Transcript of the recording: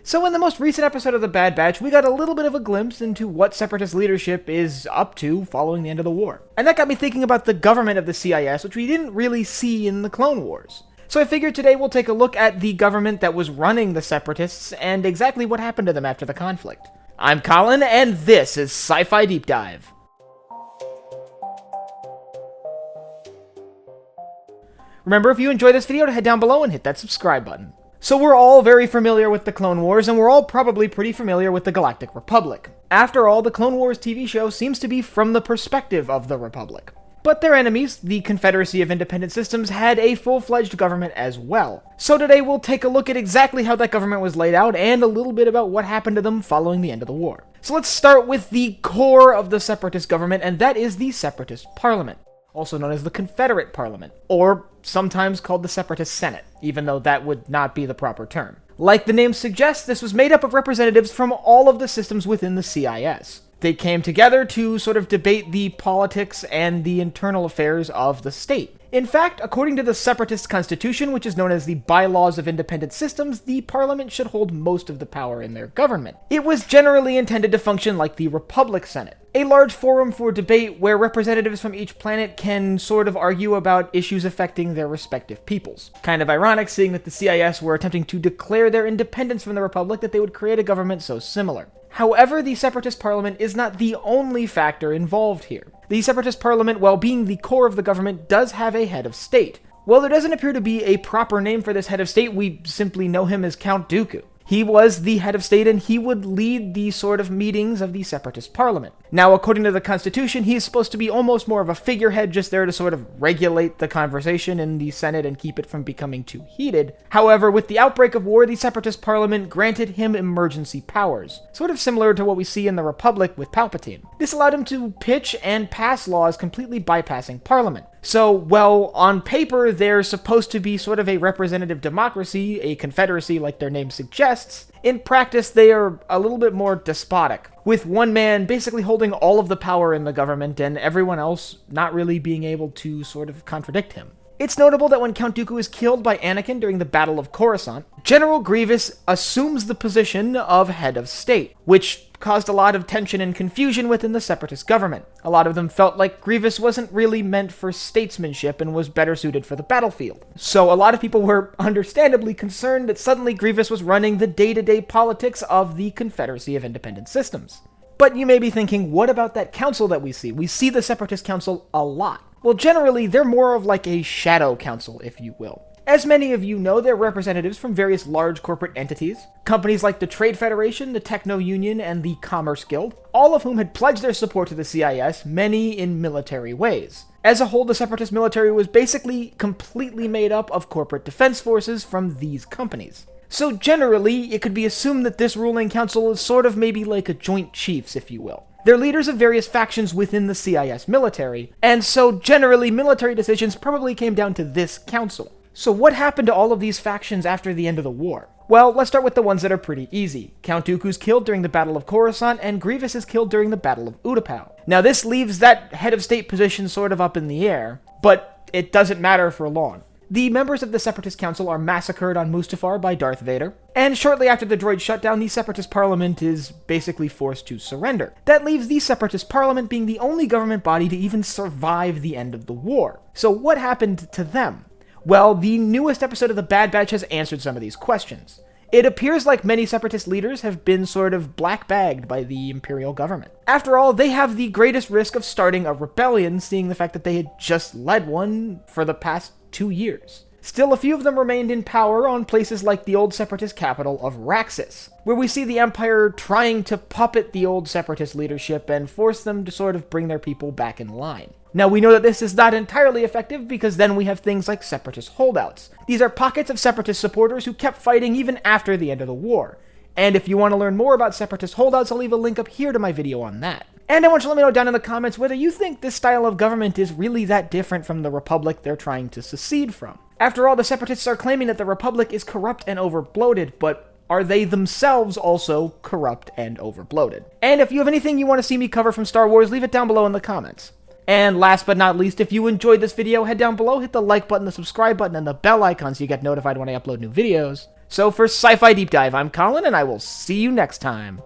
So in the most recent episode of The Bad Batch, we got a little bit of a glimpse into what Separatist leadership is up to following the end of the war. And that got me thinking about the government of the CIS, which we didn't really see in the Clone Wars. So I figured today we'll take a look at the government that was running the Separatists and exactly what happened to them after the conflict. I'm Colin, and this is Sci-Fi Deep Dive. Remember, if you enjoyed this video, to head down below and hit that subscribe button. So we're all very familiar with the Clone Wars, and we're all probably pretty familiar with the Galactic Republic. After all, the Clone Wars TV show seems to be from the perspective of the Republic. But their enemies, the Confederacy of Independent Systems, had a full-fledged government as well. So today we'll take a look at exactly how that government was laid out, and a little bit about what happened to them following the end of the war. So let's start with the core of the Separatist government, and that is the Separatist Parliament, also known as the Confederate Parliament, or sometimes called the Separatist Senate, even though that would not be the proper term. Like the name suggests, this was made up of representatives from all of the systems within the CIS. They came together to sort of debate the politics and the internal affairs of the state. In fact, according to the Separatist Constitution, which is known as the Bylaws of Independent Systems, the Parliament should hold most of the power in their government. It was generally intended to function like the Republic Senate, a large forum for debate where representatives from each planet can sort of argue about issues affecting their respective peoples. Kind of ironic, seeing that the CIS were attempting to declare their independence from the Republic, that they would create a government so similar. However, the Separatist Parliament is not the only factor involved here. The Separatist Parliament, while being the core of the government, does have a head of state. While there doesn't appear to be a proper name for this head of state, we simply know him as Count Dooku. He was the head of state, and he would lead the sort of meetings of the Separatist Parliament. Now, according to the Constitution, he is supposed to be almost more of a figurehead, just there to sort of regulate the conversation in the Senate and keep it from becoming too heated. However, with the outbreak of war, the Separatist Parliament granted him emergency powers, sort of similar to what we see in the Republic with Palpatine. This allowed him to pitch and pass laws completely bypassing Parliament. So, well, on paper, they're supposed to be sort of a representative democracy, a confederacy like their name suggests. In practice, they are a little bit more despotic, with one man basically holding all of the power in the government and everyone else not really being able to sort of contradict him. It's notable that when Count Dooku is killed by Anakin during the Battle of Coruscant, General Grievous assumes the position of head of state, which caused a lot of tension and confusion within the Separatist government. A lot of them felt like Grievous wasn't really meant for statesmanship and was better suited for the battlefield. So a lot of people were understandably concerned that suddenly Grievous was running the day-to-day politics of the Confederacy of Independent Systems. But you may be thinking, what about that council that we see? We see the Separatist Council a lot. Well, generally, they're more of like a shadow council, if you will. As many of you know, they're representatives from various large corporate entities, companies like the Trade Federation, the Techno Union, and the Commerce Guild, all of whom had pledged their support to the CIS, many in military ways. As a whole, the Separatist military was basically completely made up of corporate defense forces from these companies. So generally, it could be assumed that this ruling council is sort of maybe like a joint chiefs, if you will. They're leaders of various factions within the CIS military, and so generally military decisions probably came down to this council. So what happened to all of these factions after the end of the war? Well, let's start with the ones that are pretty easy. Count Dooku's killed during the Battle of Coruscant, and Grievous is killed during the Battle of Utapau. Now this leaves that head of state position sort of up in the air, but it doesn't matter for long. The members of the Separatist Council are massacred on Mustafar by Darth Vader, and shortly after the droid shutdown, the Separatist Parliament is basically forced to surrender. That leaves the Separatist Parliament being the only government body to even survive the end of the war. So what happened to them? Well, the newest episode of The Bad Batch has answered some of these questions. It appears like many Separatist leaders have been sort of black-bagged by the Imperial government. After all, they have the greatest risk of starting a rebellion, seeing the fact that they had just led one for the past 2 years. Still, a few of them remained in power on places like the old Separatist capital of Raxus, where we see the Empire trying to puppet the old Separatist leadership and force them to sort of bring their people back in line. Now, we know that this is not entirely effective because then we have things like Separatist holdouts. These are pockets of Separatist supporters who kept fighting even after the end of the war. And if you want to learn more about Separatist holdouts, I'll leave a link up here to my video on that. And I want you to let me know down in the comments whether you think this style of government is really that different from the Republic they're trying to secede from. After all, the Separatists are claiming that the Republic is corrupt and overbloated, but are they themselves also corrupt and overbloated? And if you have anything you want to see me cover from Star Wars, leave it down below in the comments. And last but not least, if you enjoyed this video, head down below, hit the like button, the subscribe button, and the bell icon so you get notified when I upload new videos. So for Sci-Fi Deep Dive, I'm Colin, and I will see you next time.